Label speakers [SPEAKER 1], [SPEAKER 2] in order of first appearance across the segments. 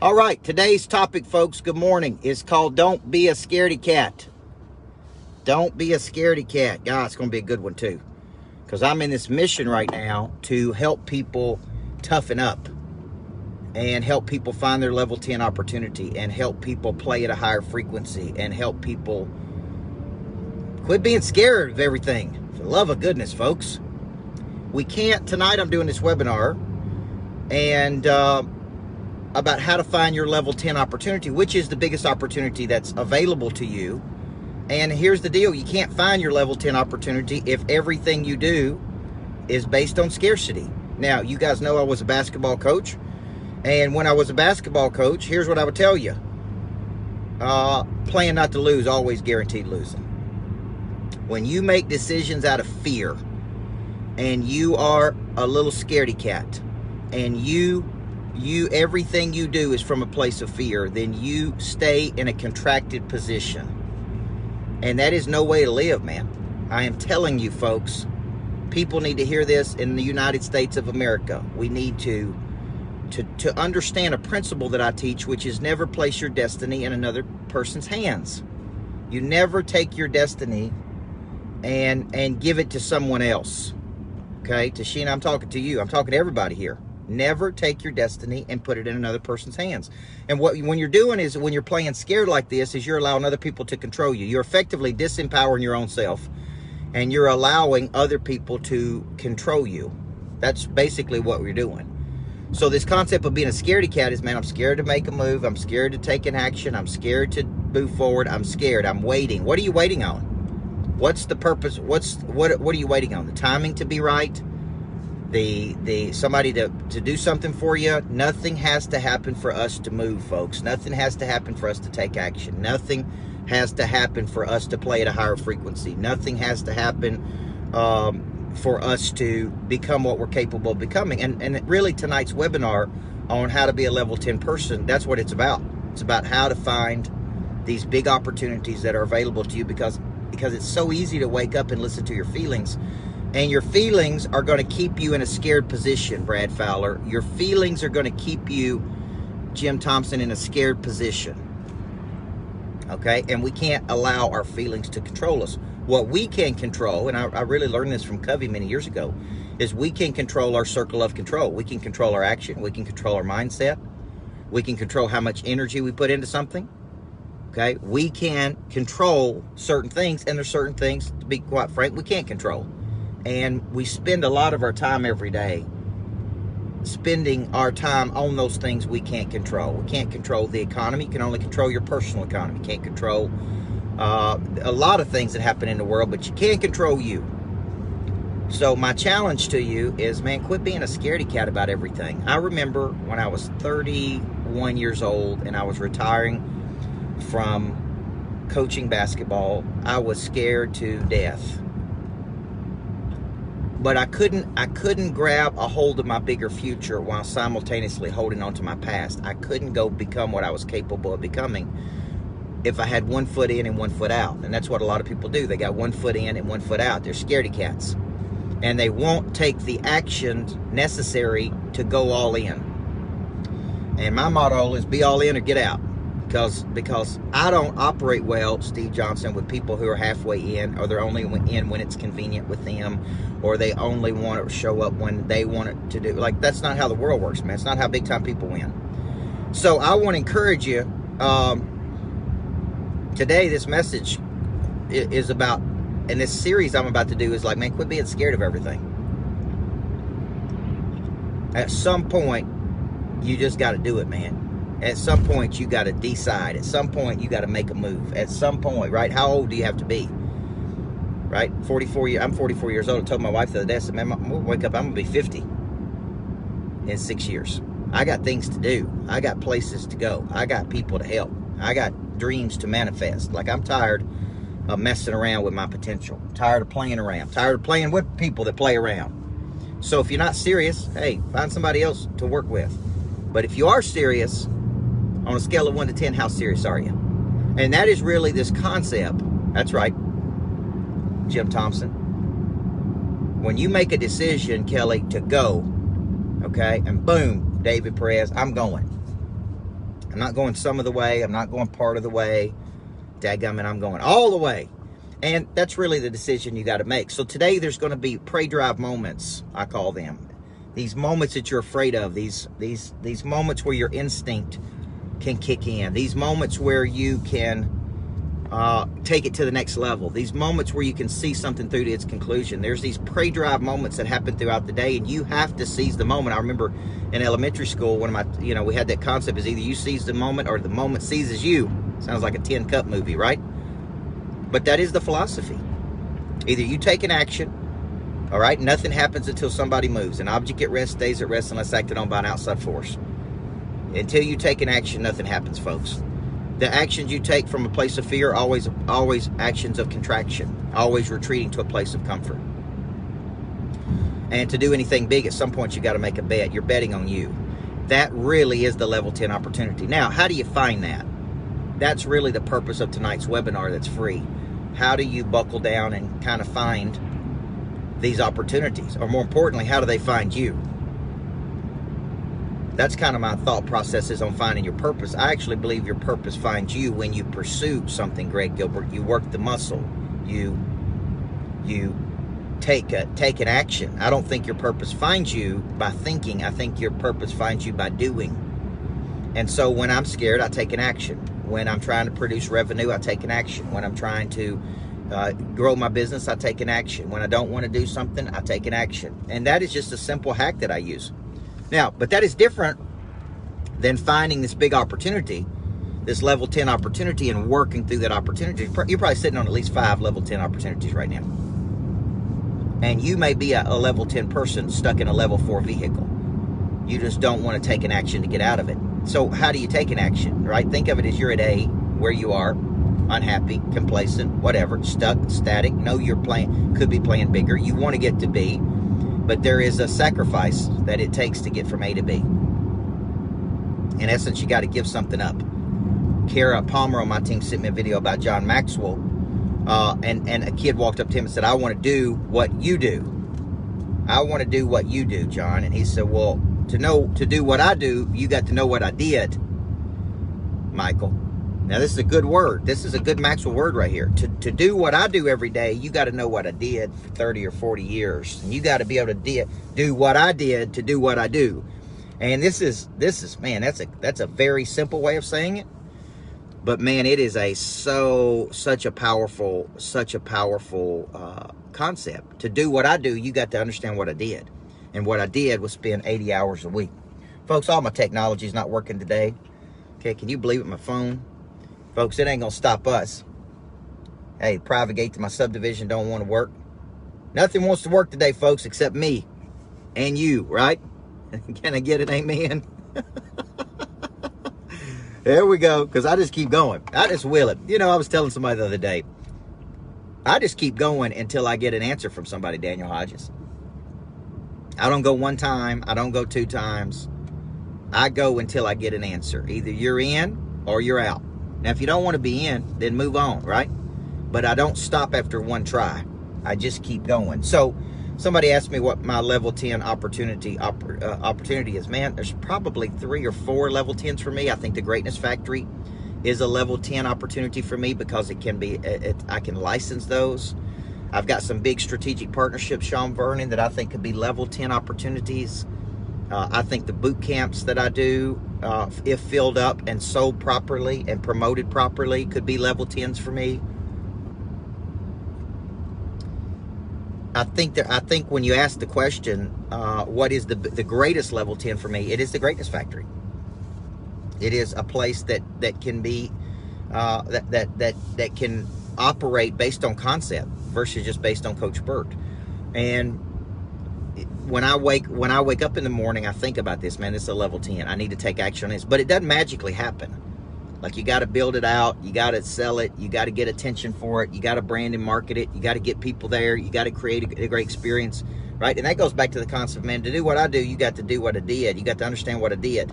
[SPEAKER 1] All right, today's topic, folks, good morning, is called Don't Be a Scaredy-Cat. Don't be a scaredy-cat. God, it's going to be a good one, too. Because I'm in this mission right now to help people toughen up and help people find their level 10 opportunity and help people play at a higher frequency and help people quit being scared of everything. For the love of goodness, folks. We can't, tonight I'm doing this webinar and about how to find your level 10 opportunity, which is the biggest opportunity that's available to you. And here's the deal. You can't find your level 10 opportunity if everything you do is based on scarcity. Now, you guys know I was a basketball coach. And when I was a basketball coach, here's what I would tell you. Playing not to lose, always guaranteed losing. When you make decisions out of fear and you are a little scaredy cat and everything you do is from a place of fear, then you stay in a contracted position. And that is no way to live, man. I am telling you, folks, people need to hear this in the United States of America. We need to understand a principle that I teach, which is never place your destiny in another person's hands. You never take your destiny and give it to someone else. Okay, Tashina, I'm talking to you. I'm talking to everybody here. Never take your destiny and put it in another person's hands. And when you're doing is, when you're playing scared like this, is you're allowing other people to control you. You're effectively disempowering your own self, and you're allowing other people to control you. That's basically what we're doing. So this concept of being a scaredy cat is, man, I'm scared to make a move. I'm scared to take an action. I'm scared to move forward. I'm scared. I'm waiting. What are you waiting on? What's the purpose? What are you waiting on? The timing to be right? Somebody to do something for you? Nothing has to happen for us to move, folks. Nothing has to happen for us to take action. Nothing has to happen for us to play at a higher frequency. Nothing has to happen for us to become what we're capable of becoming. And really tonight's webinar on how to be a level 10 person, that's what it's about. It's about how to find these big opportunities that are available to you, because it's so easy to wake up and listen to your feelings. And your feelings are going to keep you in a scared position, Brad Fowler. Your feelings are going to keep you, Jim Thompson, in a scared position. Okay? And we can't allow our feelings to control us. What we can control, and I really learned this from Covey many years ago, is we can control our circle of control. We can control our action. We can control our mindset. We can control how much energy we put into something. Okay? We can control certain things, and there's certain things, to be quite frank, we can't control. And we spend a lot of our time every day spending our time on those things we can't control. We can't control the economy. You can only control your personal economy. You can't control a lot of things that happen in the world, but you can control you. So my challenge to you is, man, quit being a scaredy cat about everything. I remember when I was 31 years old and I was retiring from coaching basketball, I was scared to death. But I couldn't grab a hold of my bigger future while simultaneously holding on to my past. I couldn't go become what I was capable of becoming if I had one foot in and one foot out. And that's what a lot of people do. They got one foot in and one foot out. They're scaredy cats. And they won't take the actions necessary to go all in. And my motto is be all in or get out. Because I don't operate well, Steve Johnson, with people who are halfway in, or they're only in when it's convenient with them, or they only want to show up when they want it to do. Like, that's not how the world works, man. It's not how big time people win. So I want to encourage you. Today, this message is about, and this series I'm about to do is like, man, quit being scared of everything. At some point, you just got to do it, man. At some point, you got to decide. At some point, you got to make a move. At some point, right? How old do you have to be? Right? 44 years. I'm 44 years old. I told my wife the other day, I said, man, I'm going to wake up, I'm going to be 50 in 6 years. I got things to do. I got places to go. I got people to help. I got dreams to manifest. Like, I'm tired of messing around with my potential. I'm tired of playing around. I'm tired of playing with people that play around. So if you're not serious, hey, find somebody else to work with. But if you are serious, on a scale of 1 to 10, how serious are you? And that is really this concept. That's right, Jim Thompson. When you make a decision, Kelly, to go, okay, and boom, David Perez, I'm going. I'm not going some of the way. I'm not going part of the way. Dadgummit, I'm going all the way. And that's really the decision you got to make. So today there's going to be prey drive moments, I call them. These moments that you're afraid of. These moments where your instinct can kick in. These moments where you can take it to the next level. These moments where you can see something through to its conclusion. There's these prey drive moments that happen throughout the day, and you have to seize the moment. I remember in elementary school, one of my, we had that concept is either you seize the moment or the moment seizes you. Sounds like a Tin Cup movie, right? But that is the philosophy. Either you take an action, all right? Nothing happens until somebody moves. An object at rest stays at rest unless acted on by an outside force. Until you take an action, nothing happens, folks. The actions you take from a place of fear, always actions of contraction, always retreating to a place of comfort. And to do anything big, at some point you got to make a bet. You're betting on you. That really is the level 10 opportunity. Now, how do you find that? That's really the purpose of tonight's webinar that's free. How do you buckle down and kind of find these opportunities? Or more importantly, how do they find you? That's kind of my thought processes on finding your purpose. I actually believe your purpose finds you when you pursue something, Greg Gilbert. You work the muscle. You take an action. I don't think your purpose finds you by thinking. I think your purpose finds you by doing. And so when I'm scared, I take an action. When I'm trying to produce revenue, I take an action. When I'm trying to grow my business, I take an action. When I don't want to do something, I take an action. And that is just a simple hack that I use. Now, but that is different than finding this big opportunity, this level 10 opportunity, and working through that opportunity. You're probably sitting on at least 5 level 10 opportunities right now. And you may be a level 10 person stuck in a level 4 vehicle. You just don't want to take an action to get out of it. So how do you take an action, right? Think of it as you're at A, where you are, unhappy, complacent, whatever, stuck, static. No, you're could be playing bigger. You want to get to B, but there is a sacrifice that it takes to get from A to B. In essence, you got to give something up. Kara Palmer on my team sent me a video about John Maxwell, and a kid walked up to him and said, I want to do what you do. I want to do what you do, John. And he said, well, to do what I do, you got to know what I did, Michael. Now, this is a good word. This is a good Maxwell word right here. To do what I do every day, you got to know what I did for 30 or 40 years. And you got to be able to do what I did to do what I do. And this is man, that's a very simple way of saying it. But man, it is such a powerful concept. To do what I do, you got to understand what I did. And what I did was spend 80 hours a week. Folks, all my technology is not working today. Okay, can you believe it? My phone. Folks, it ain't going to stop us. Hey, private gate to my subdivision don't want to work. Nothing wants to work today, folks, except me and you, right? Can I get an amen? There we go, because I just keep going. I just will it. I was telling somebody the other day, I just keep going until I get an answer from somebody, Daniel Hodges. I don't go one time. I don't go 2 times. I go until I get an answer. Either you're in or you're out. Now, if you don't want to be in, then move on, right? But I don't stop after one try. I just keep going. So somebody asked me what my level 10 opportunity is. Man, there's probably 3 or 4 level 10s for me. I think the Greatness Factory is a level 10 opportunity for me because it can be, I can license those. I've got some big strategic partnerships, Sean Vernon, that I think could be level 10 opportunities. I think the boot camps that I do, if filled up and sold properly and promoted properly, could be level 10s for me. I think when you ask the question, what is the greatest level 10 for me, it is the Greatness Factory. It is a place that can be that can operate based on concept versus just based on Coach Burt. And when I wake up in the morning, I think about this, man, this is a level 10. I need to take action on this. But it doesn't magically happen. Like, you got to build it out. You got to sell it. You got to get attention for it. You got to brand and market it. You got to get people there. You got to create a great experience, right? And that goes back to the concept, man, to do what I do, you got to do what I did. You got to understand what I did.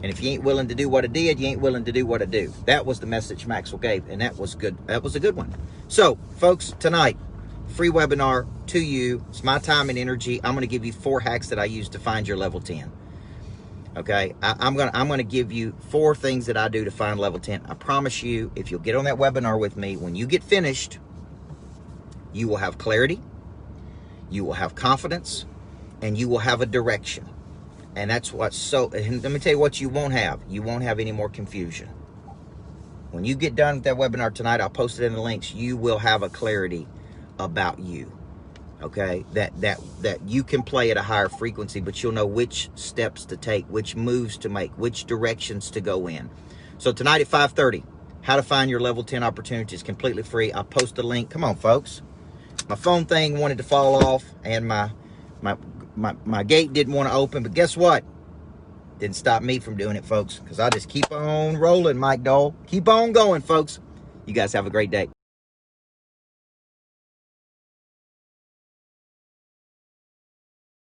[SPEAKER 1] And if you ain't willing to do what I did, you ain't willing to do what I do. That was the message Maxwell gave, and that was good. That was a good one. So, folks, tonight, free webinar to you. It's my time and energy. I'm going to give you 4 hacks that I use to find your level 10. Okay, I'm gonna give you 4 things that I do to find level 10. I promise you, if you'll get on that webinar with me, when you get finished, you will have clarity, you will have confidence, and you will have a direction. And that's what's so, and let me tell you what you won't have. You won't have any more confusion. When you get done with that webinar tonight, I'll post it in the links. You will have a clarity about you. Okay, that you can play at a higher frequency, but you'll know which steps to take, which moves to make, which directions to go in. So tonight at 5:30, how to find your level 10 opportunities, completely free. I'll post a link. Come on, folks. My phone thing wanted to fall off, and my gate didn't want to open, but guess what? Didn't stop me from doing it, folks, because I just keep on rolling, Mike Dole. Keep on going, folks. You guys have a great day.